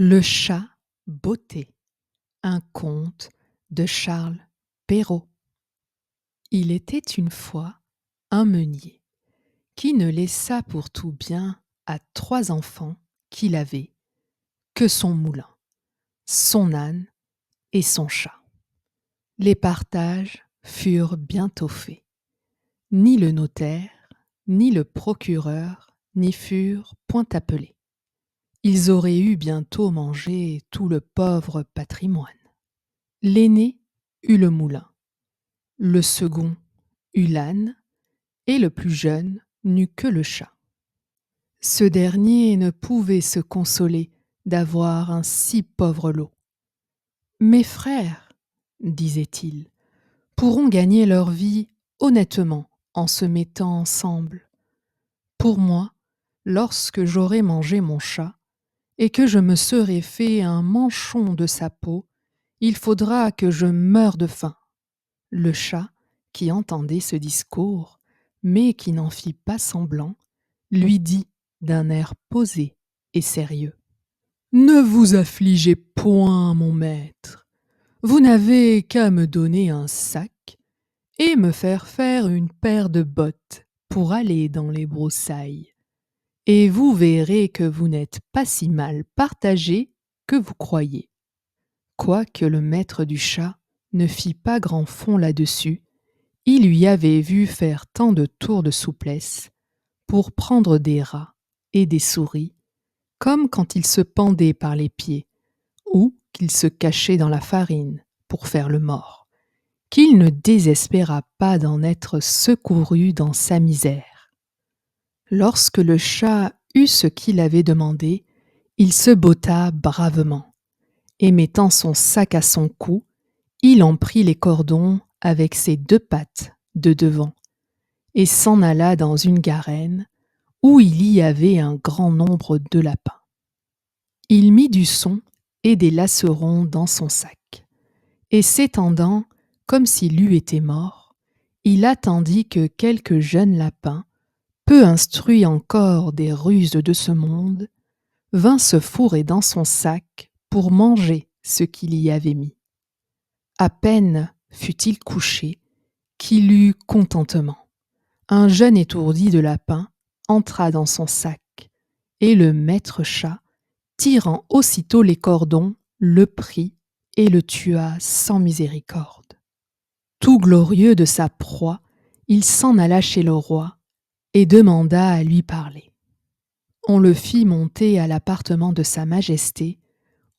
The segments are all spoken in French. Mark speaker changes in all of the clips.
Speaker 1: Le chat botté, un conte de Charles Perrault. Il était une fois un meunier qui ne laissa pour tout bien à 3 enfants qu'il avait que son moulin, son âne et son chat. Les partages furent bientôt faits. Ni le notaire, ni le procureur n'y furent point appelés. Ils auraient eu bientôt mangé tout le pauvre patrimoine. L'aîné eut le moulin, le second eut l'âne, et le plus jeune n'eut que le chat. Ce dernier ne pouvait se consoler d'avoir un si pauvre lot. Mes frères, disait-il, pourront gagner leur vie honnêtement en se mettant ensemble. Pour moi, lorsque j'aurai mangé mon chat et que je me serai fait un manchon de sa peau, il faudra que je meure de faim. Le chat, qui entendait ce discours, mais qui n'en fit pas semblant, lui dit d'un air posé et sérieux: « Ne vous affligez point, mon maître. Vous n'avez qu'à me donner un sac et me faire une paire de bottes pour aller dans les broussailles. Et vous verrez que vous n'êtes pas si mal partagé que vous croyez. » Quoique le maître du chat ne fît pas grand fond là-dessus, il lui avait vu faire tant de tours de souplesse pour prendre des rats et des souris, comme quand il se pendait par les pieds, ou qu'il se cachait dans la farine pour faire le mort, qu'il ne désespéra pas d'en être secouru dans sa misère. Lorsque le chat eut ce qu'il avait demandé, il se botta bravement, et mettant son sac à son cou, il en prit les cordons avec ses 2 pattes de devant, et s'en alla dans une garenne où il y avait un grand nombre de lapins. Il mit du son et des lacerons dans son sac, et s'étendant comme s'il eût été mort, il attendit que quelques jeunes lapins, peu instruits encore des ruses de ce monde, vint se fourrer dans son sac pour manger ce qu'il y avait mis. À peine fut-il couché qu'il eut contentement. Un jeune étourdi de lapin entra dans son sac, et le maître chat, tirant aussitôt les cordons, le prit et le tua sans miséricorde. Tout glorieux de sa proie, il s'en alla chez le roi et demanda à lui parler. On le fit monter à l'appartement de sa majesté,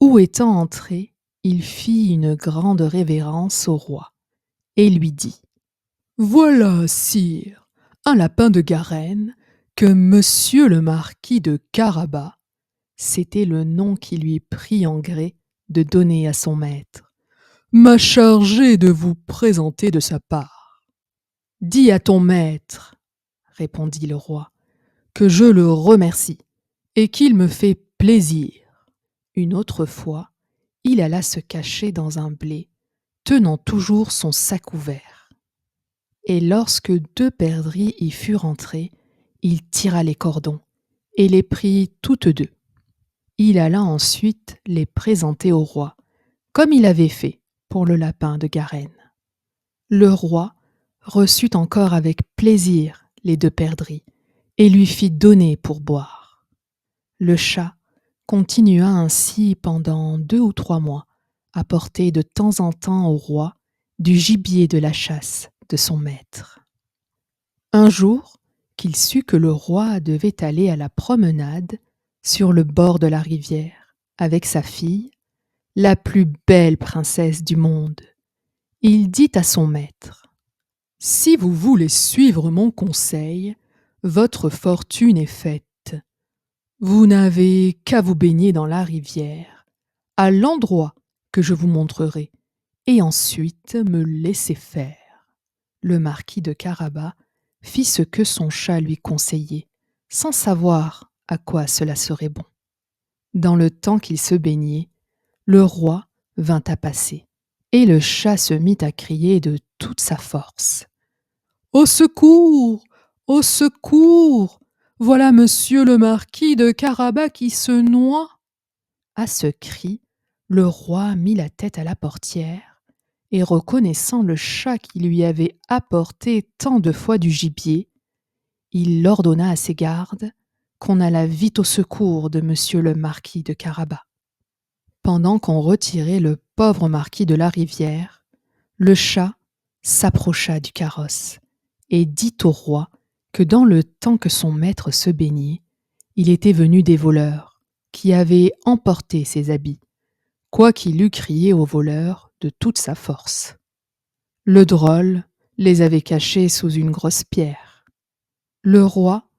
Speaker 1: où étant entré, il fit une grande révérence au roi et lui dit: « Voilà, sire, un lapin de Garenne que monsieur le marquis de Carabas, c'était le nom qu'il lui prit en gré de donner à son maître, m'a chargé de vous présenter de sa part. »« Dis à ton maître, répondit le roi, que je le remercie et qu'il me fait plaisir. » Une autre fois, il alla se cacher dans un blé, tenant toujours son sac ouvert. Et lorsque 2 perdrix y furent entrées, il tira les cordons et les prit toutes 2. Il alla ensuite les présenter au roi, comme il avait fait pour le lapin de Garenne. Le roi reçut encore avec plaisir les 2 perdrix et lui fit donner pour boire. Le chat continua ainsi pendant 2 ou 3 mois à porter de temps en temps au roi du gibier de la chasse de son maître. Un jour, qu'il sut que le roi devait aller à la promenade sur le bord de la rivière avec sa fille, la plus belle princesse du monde, il dit à son maître: « Si vous voulez suivre mon conseil, votre fortune est faite. Vous n'avez qu'à vous baigner dans la rivière, à l'endroit que je vous montrerai, et ensuite me laisser faire. » Le marquis de Carabas fit ce que son chat lui conseillait, sans savoir à quoi cela serait bon. Dans le temps qu'il se baignait, le roi vint à passer, et le chat se mit à crier de toute sa force: « Au secours! Au secours! Voilà monsieur le marquis de Carabas qui se noie. » À ce cri, le roi mit la tête à la portière et, reconnaissant le chat qui lui avait apporté tant de fois du gibier, il ordonna à ses gardes qu'on allât vite au secours de monsieur le marquis de Carabas. Pendant qu'on retirait le pauvre marquis de la rivière, le chat s'approcha du carrosse et dit au roi que dans le temps que son maître se baignait, il était venu des voleurs qui avaient emporté ses habits, quoiqu'il eût crié aux voleurs de toute sa force. Le drôle les avait cachés sous une grosse pierre. Le roi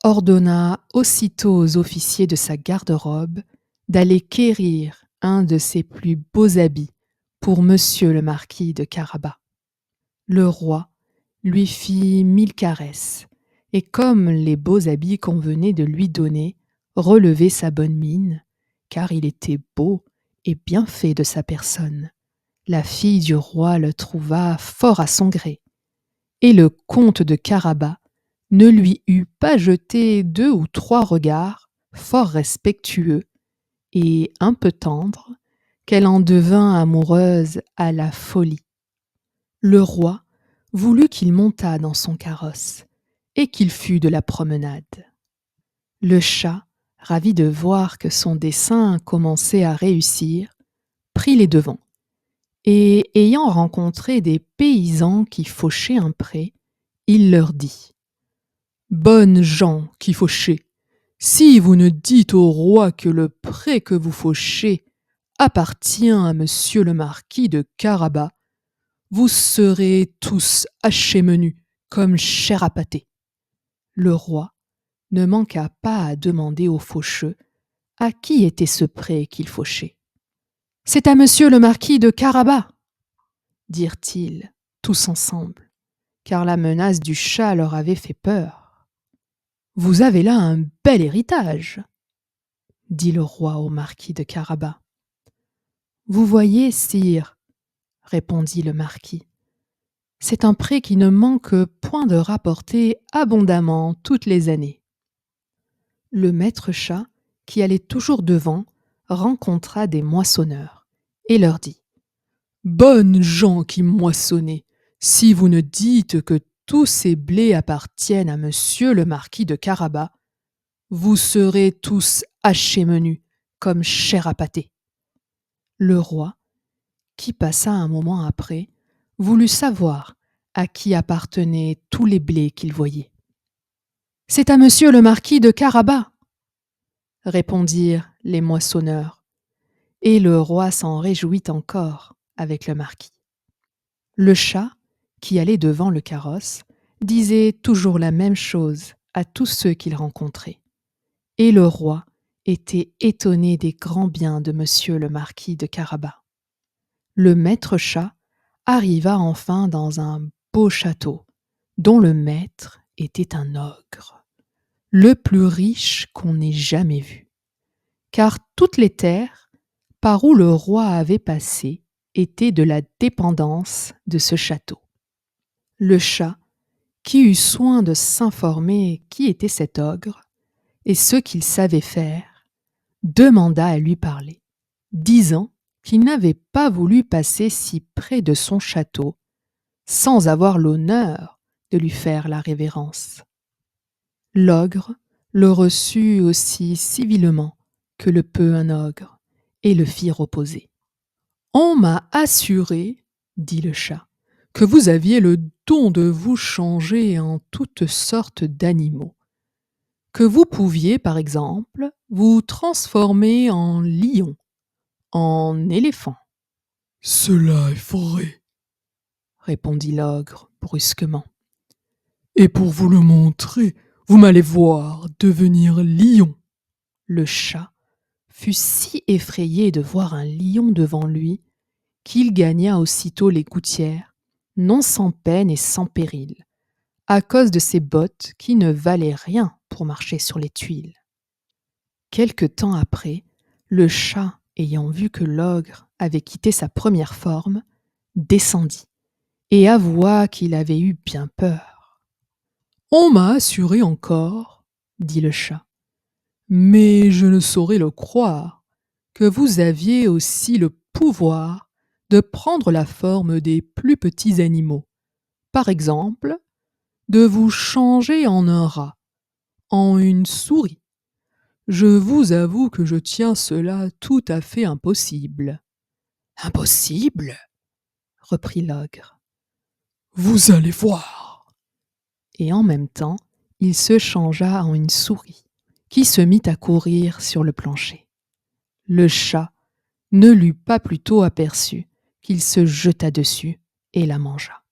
Speaker 1: ordonna aussitôt aux officiers de sa garde-robe d'aller quérir un de ses plus beaux habits pour monsieur le marquis de Carabas. Le roi lui fit 1000 caresses, et comme les beaux habits qu'on venait de lui donner relevaient sa bonne mine, car il était beau et bien fait de sa personne, la fille du roi le trouva fort à son gré, et le comte de Carabas ne lui eut pas jeté 2 ou 3 regards fort respectueux et un peu tendres, qu'elle en devint amoureuse à la folie. Le roi voulut qu'il montât dans son carrosse et qu'il fût de la promenade. Le chat, ravi de voir que son dessein commençait à réussir, prit les devants, et ayant rencontré des paysans qui fauchaient un pré, il leur dit : « Bonnes gens qui fauchez, si vous ne dites au roi que le pré que vous fauchez appartient à monsieur le marquis de Carabas, vous serez tous hachés menus comme chair à pâté. » Le roi ne manqua pas à demander aux faucheux à qui était ce pré qu'il fauchait. « C'est à monsieur le marquis de Carabas, dirent-ils tous ensemble, car la menace du chat leur avait fait peur. « Vous avez là un bel héritage, dit le roi au marquis de Carabas. « Vous voyez, sire, répondit le marquis, c'est un pré qui ne manque point de rapporter abondamment toutes les années. » Le maître chat, qui allait toujours devant, rencontra des moissonneurs et leur dit : « Bonnes gens qui moissonnez, si vous ne dites que tous ces blés appartiennent à monsieur le marquis de Carabas, vous serez tous hachés menus comme chair à pâté. » Le roi, qui passa un moment après, voulut savoir à qui appartenaient tous les blés qu'il voyait. « C'est à monsieur le marquis de Carabas, répondirent les moissonneurs, et le roi s'en réjouit encore avec le marquis. Le chat, qui allait devant le carrosse, disait toujours la même chose à tous ceux qu'il rencontrait, et le roi était étonné des grands biens de monsieur le marquis de Carabas. Le maître chat arriva enfin dans un beau château, dont le maître était un ogre, le plus riche qu'on ait jamais vu, car toutes les terres par où le roi avait passé étaient de la dépendance de ce château. Le chat, qui eut soin de s'informer qui était cet ogre et ce qu'il savait faire, demanda à lui parler, disant qu'il n'avait pas voulu passer si près de son château sans avoir l'honneur de lui faire la révérence. L'ogre le reçut aussi civilement que le peut un ogre, et le fit reposer. « On m'a assuré, dit le chat, que vous aviez le don de vous changer en toutes sortes d'animaux, que vous pouviez, par exemple, vous transformer en lion, en éléphant. »« Cela est vrai, répondit l'ogre brusquement. Et pour vous le montrer, vous m'allez voir devenir lion. » Le chat fut si effrayé de voir un lion devant lui qu'il gagna aussitôt les gouttières, non sans peine et sans péril, à cause de ses bottes qui ne valaient rien pour marcher sur les tuiles. Quelque temps après, le chat, ayant vu que l'ogre avait quitté sa première forme, descendit et avoua qu'il avait eu bien peur. « On m'a assuré encore, dit le chat, mais je ne saurais le croire, que vous aviez aussi le pouvoir de prendre la forme des plus petits animaux. Par exemple, de vous changer en un rat, en une souris. Je vous avoue que je tiens cela tout à fait impossible. Impossible? Reprit l'ogre. Vous allez voir. Et en même temps, il se changea en une souris, qui se mit à courir sur le plancher. Le chat ne l'eut pas plutôt aperçu qu'il se jeta dessus et la mangea.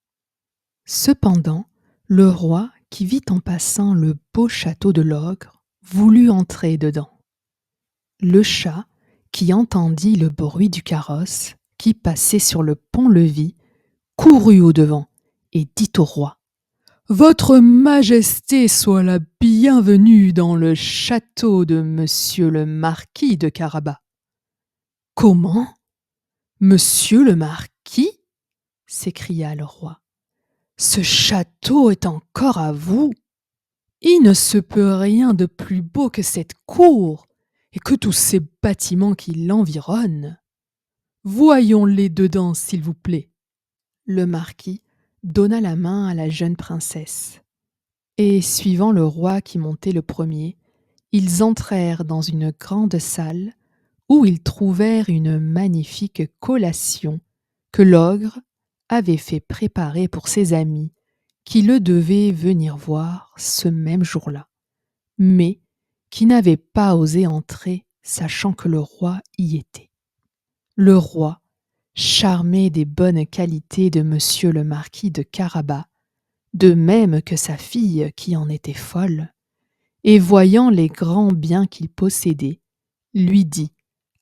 Speaker 1: Cependant, le roi, qui vit en passant le beau château de l'ogre, voulut entrer dedans. Le chat, qui entendit le bruit du carrosse qui passait sur le pont-levis, courut au-devant et dit au roi : « Votre Majesté soit la bienvenue dans le château de Monsieur le Marquis de Carabas. »« Comment ? Monsieur le Marquis ? » s'écria le roi. « Ce château est encore à vous ? Il ne se peut rien de plus beau que cette cour et que tous ces bâtiments qui l'environnent. Voyons-les dedans, s'il vous plaît. » Le marquis donna la main à la jeune princesse, et suivant le roi qui montait le premier, ils entrèrent dans une grande salle où ils trouvèrent une magnifique collation que l'ogre avait fait préparer pour ses amis qui le devaient venir voir ce même jour-là, mais qui n'avaient pas osé entrer, sachant que le roi y était. Le roi, charmé des bonnes qualités de monsieur le marquis de Carabas, de même que sa fille qui en était folle, et voyant les grands biens qu'il possédait, lui dit,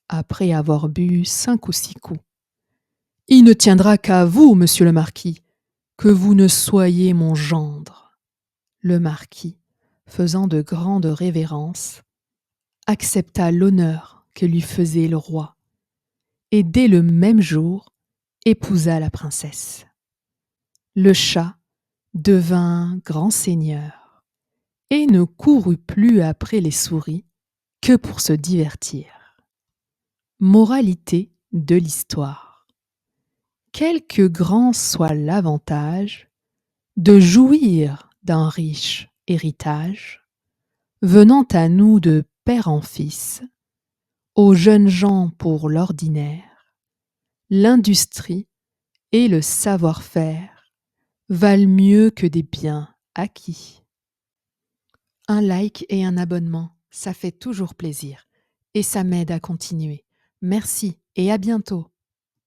Speaker 1: après avoir bu 5 ou 6 coups : « Il ne tiendra qu'à vous, monsieur le marquis, que vous ne soyez mon gendre. » Le marquis, faisant de grandes révérences, accepta l'honneur que lui faisait le roi, et dès le même jour épousa la princesse. Le chat devint grand seigneur et ne courut plus après les souris que pour se divertir. Moralité de l'histoire. Quelque grand soit l'avantage de jouir d'un riche héritage, venant à nous de père en fils, aux jeunes gens pour l'ordinaire, l'industrie et le savoir-faire valent mieux que des biens acquis. Un like et un abonnement, ça fait toujours plaisir et ça m'aide à continuer. Merci et à bientôt.